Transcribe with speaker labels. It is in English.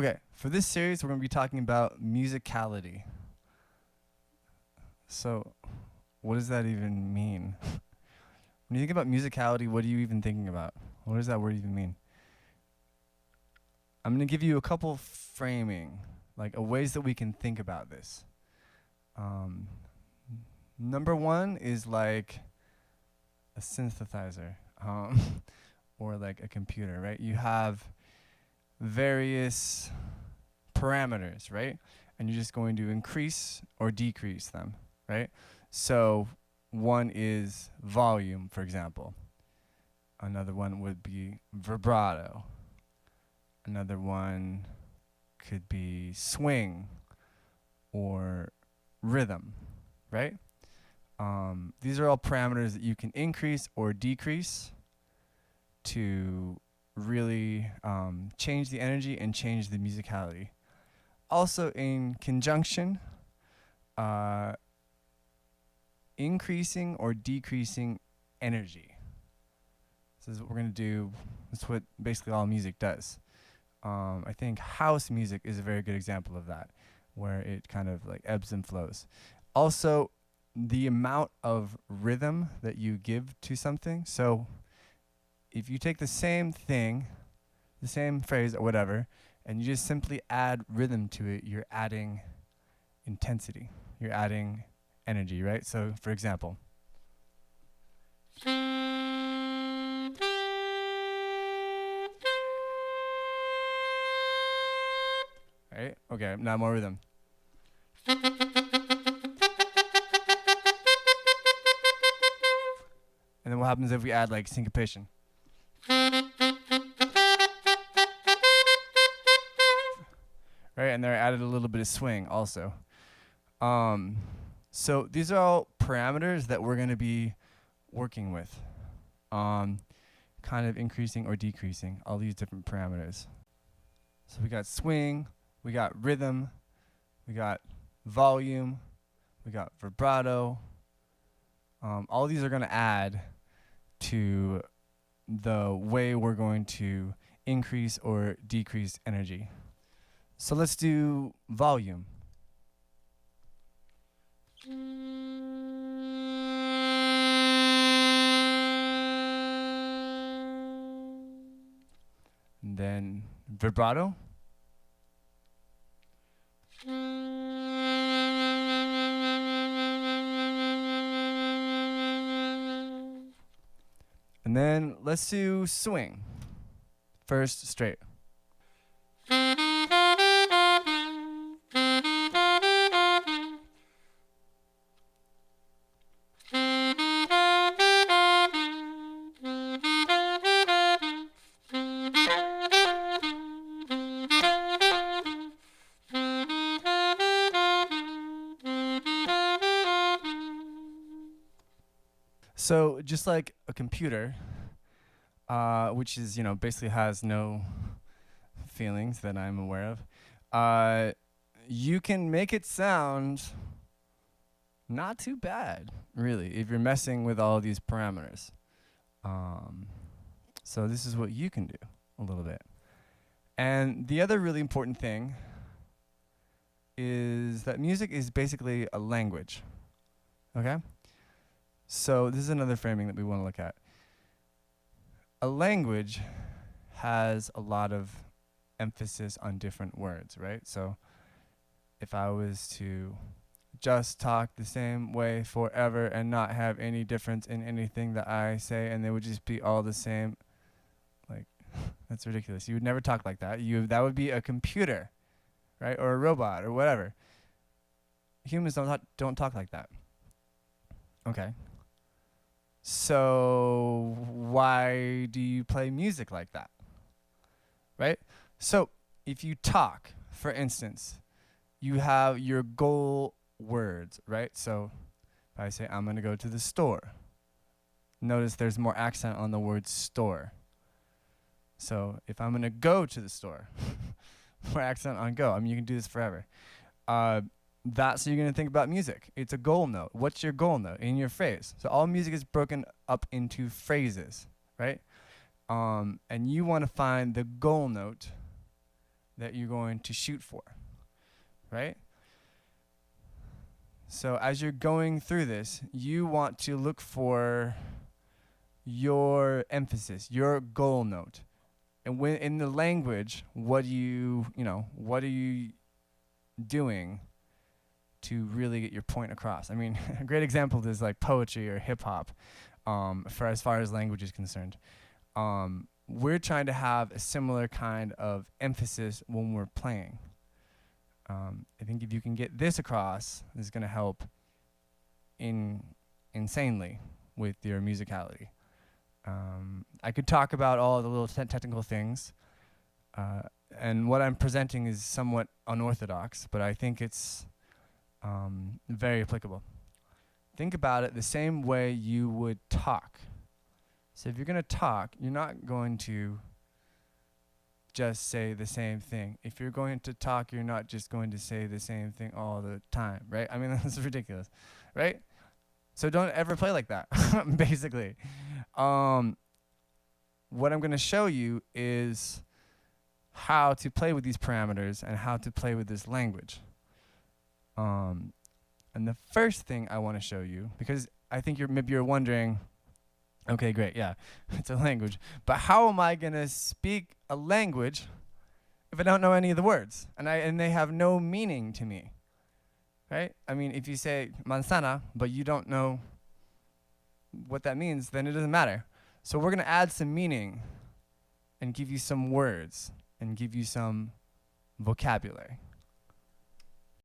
Speaker 1: Okay, for this series, we're going to be talking about musicality. So, what does that even mean? When you think about musicality, what are you even thinking about? What does that word even mean? I'm going to give you a couple framing, like ways that we can think about this. Number one is like a synthesizer, or like a computer, right? You have various parameters, right? And you're just going to increase or decrease them, right? So one is volume, for example. Another one would be vibrato. Another one could be swing or rhythm, right? These are all parameters that you can increase or decrease to really change the energy and change the musicality. Also in conjunction, increasing or decreasing energy. This is what we're going to do. That's what basically all music does. I think house music is a very good example of that, where it kind of like ebbs and flows. Also, the amount of rhythm that you give to something. So if you take the same thing, the same phrase or whatever, and you just simply add rhythm to it, you're adding intensity. You're adding energy, right? So, for example, right? Okay, now more rhythm. And then what happens if we add like syncopation? Right, and there I added a little bit of swing also. So these are all parameters that we're going to be working with, kind of increasing or decreasing all these different parameters. So we got swing, we got rhythm, we got volume, we got vibrato. All these are going to add to the way we're going to increase or decrease energy. So let's do volume. And then vibrato. And then let's do swing. First, straight. So just like a computer, which is, basically has no feelings that I'm aware of, you can make it sound not too bad, really, if you're messing with all of these parameters. So this is what you can do a little bit. And the other really important thing is that music is basically a language, okay? So this is another framing that we want to look at. A language has a lot of emphasis on different words, right? So if I was to just talk the same way forever and not have any difference in anything that I say, and they would just be all the same, like, that's ridiculous. You would never talk like that. That would be a computer, right? Or a robot or whatever. Humans don't talk like that. Okay. So why do you play music like that? Right? So if you talk, for instance, you have your goal words, right? So if I say, I'm going to go to the store, notice there's more accent on the word store. So if I'm going to go to the store, more accent on go. I mean, you can do this forever. That's how you're going to think about music. It's a goal note. What's your goal note in your phrase? So all music is broken up into phrases, right? And you want to find the goal note that you're going to shoot for, right? So as you're going through this, you want to look for your emphasis, your goal note. And when in the language, what are you doing to really get your point across? I mean, a great example is like poetry or hip hop, for as far as language is concerned. We're trying to have a similar kind of emphasis when we're playing. I think if you can get this across, this is going to help insanely with your musicality. I could talk about all the little technical things, and what I'm presenting is somewhat unorthodox, but I think it's very applicable. Think about it the same way you would talk. So if you're going to talk, you're not going to just say the same thing. If you're going to talk, you're not just going to say the same thing all the time, right? I mean, that's ridiculous, right? So don't ever play like that, basically. What I'm going to show you is how to play with these parameters and how to play with this language. And the first thing I want to show you, because I think maybe you're wondering, okay, great, yeah, it's a language, but how am I going to speak a language if I don't know any of the words and they have no meaning to me, right? I mean, if you say manzana, but you don't know what that means, then it doesn't matter. So we're going to add some meaning and give you some words and give you some vocabulary.